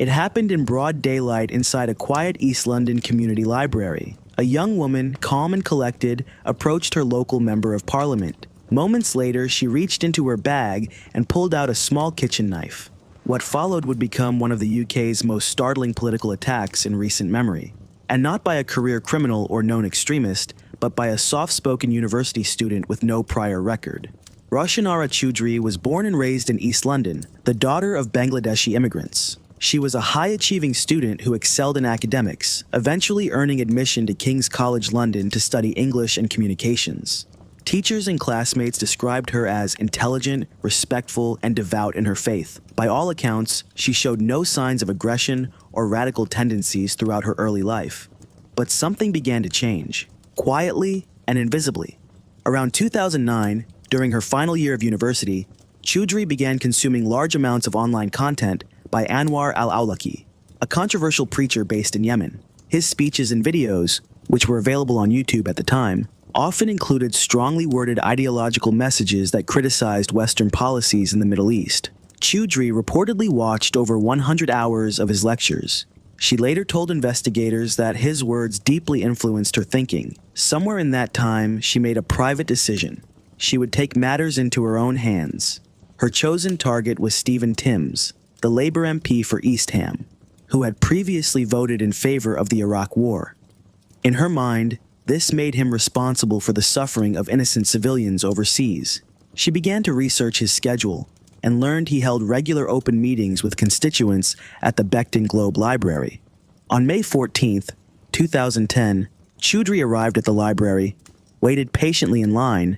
It happened in broad daylight inside a quiet East London community library. A young woman, calm and collected, approached her local member of parliament. Moments later, she reached into her bag and pulled out a small kitchen knife. What followed would become one of the UK's most startling political attacks in recent memory. And not by a career criminal or known extremist, but by a soft-spoken university student with no prior record. Roshanara Choudhury was born and raised in East London, the daughter of Bangladeshi immigrants. She was a high-achieving student who excelled in academics, eventually earning admission to King's College London to study English and communications. Teachers and classmates described her as intelligent, respectful, and devout in her faith. By all accounts, she showed no signs of aggression or radical tendencies throughout her early life. But something began to change, quietly and invisibly. Around 2009, during her final year of university, Choudhury began consuming large amounts of online content by Anwar al-Awlaki, a controversial preacher based in Yemen. His speeches and videos, which were available on YouTube at the time, often included strongly worded ideological messages that criticized Western policies in the Middle East. Choudhury reportedly watched over 100 hours of his lectures. She later told investigators that his words deeply influenced her thinking. Somewhere in that time, she made a private decision. She would take matters into her own hands. Her chosen target was Stephen Timms, the Labour MP for East Ham, who had previously voted in favor of the Iraq War. In her mind, this made him responsible for the suffering of innocent civilians overseas. She began to research his schedule and learned he held regular open meetings with constituents at the Beckton Globe Library. On May 14, 2010, Choudhury arrived at the library, waited patiently in line,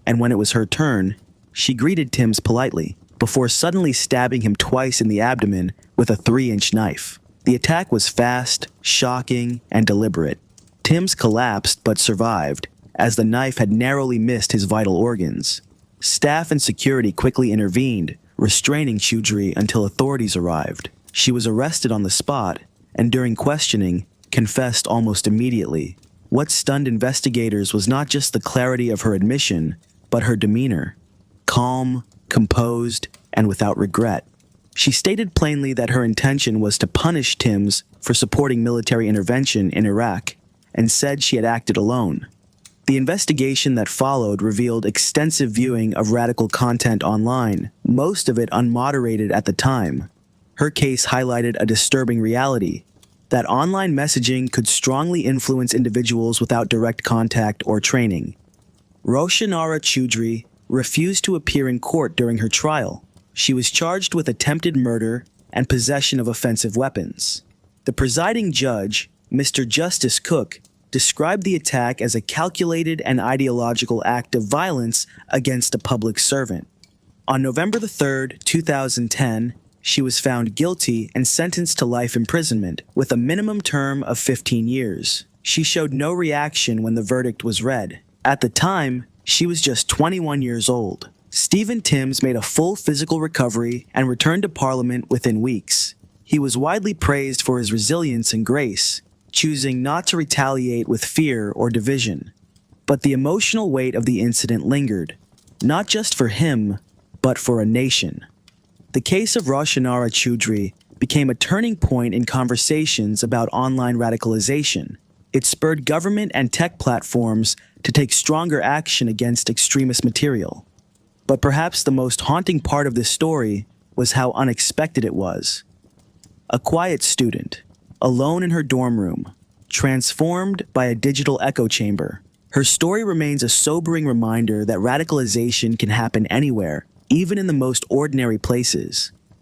and when it was her turn, she greeted Timms politely, before suddenly stabbing him twice in the abdomen with a 3-inch knife. The attack was fast, shocking, and deliberate. Timms collapsed but survived, as the knife had narrowly missed his vital organs. Staff and security quickly intervened, restraining Choudhury until authorities arrived. She was arrested on the spot, and during questioning, confessed almost immediately. What stunned investigators was not just the clarity of her admission, but her demeanor. Calm, composed, and without regret. She stated plainly that her intention was to punish Timms for supporting military intervention in Iraq, and said she had acted alone. The investigation that followed revealed extensive viewing of radical content online, most of it unmoderated at the time. Her case highlighted a disturbing reality, that online messaging could strongly influence individuals without direct contact or training. Roshanara Choudhury refused to appear in court during her trial. She was charged with attempted murder and possession of offensive weapons. The presiding judge, Mr. Justice Cook, described the attack as a calculated and ideological act of violence against a public servant. On November 3, 2010, she was found guilty and sentenced to life imprisonment with a minimum term of 15 years. She showed no reaction when the verdict was read. At the time, she was just 21 years old. Stephen Timms made a full physical recovery and returned to Parliament within weeks. He was widely praised for his resilience and grace, choosing not to retaliate with fear or division. But the emotional weight of the incident lingered, not just for him, but for a nation. The case of Roshanara Choudhury became a turning point in conversations about online radicalization. It spurred government and tech platforms to take stronger action against extremist material. But perhaps the most haunting part of this story was how unexpected it was. A quiet student, alone in her dorm room, transformed by a digital echo chamber. Her story remains a sobering reminder that radicalization can happen anywhere, even in the most ordinary places.